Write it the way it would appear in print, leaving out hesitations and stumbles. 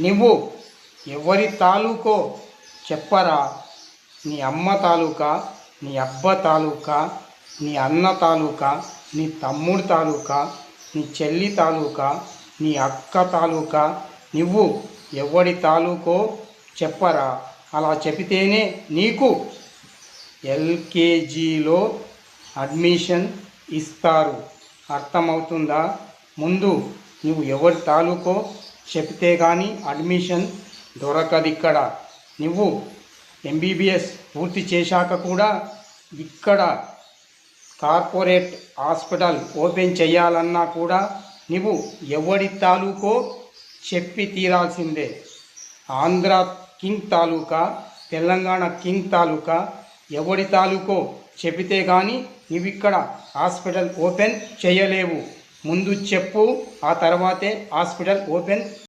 నువ్వు ఎవరి తాలూకో చెప్పరా? నీ అమ్మ తాలూకా, నీ అబ్బ తాలూకా, నీ అన్న తాలూకా, నీ తమ్ముడు తాలూకా, నీ చెల్లి తాలూకా, నీ అక్క తాలూకా, నువ్వు ఎవడి తాలూకో చెప్పరా? అలా చెబితేనే నీకు ఎల్కేజీలో అడ్మిషన్ ఇస్తారు. అర్థమవుతుందా? ముందు నువ్వు ఎవరి తాలూకో చెప్తే కానీ అడ్మిషన్ దొరకదు ఇక్కడ. నువ్వు ఎంబీబీఎస్ పూర్తి చేశాక కూడా ఇక్కడ కార్పొరేట్ హాస్పిటల్ ఓపెన్ చేయాలన్నా కూడా నువ్వు ఎవడి తాలూకో చెప్పి తీరాల్సిందే. ఆంధ్ర కింగ్ తాలూకా, తెలంగాణ కింగ్ తాలూకా, ఎవడి తాలూకో చెబితే కానీ నువ్వు ఇక్కడ హాస్పిటల్ ఓపెన్ చేయలేవు. ముందు చెప్పు, ఆ తర్వాతే హాస్పిటల్ ఓపెన్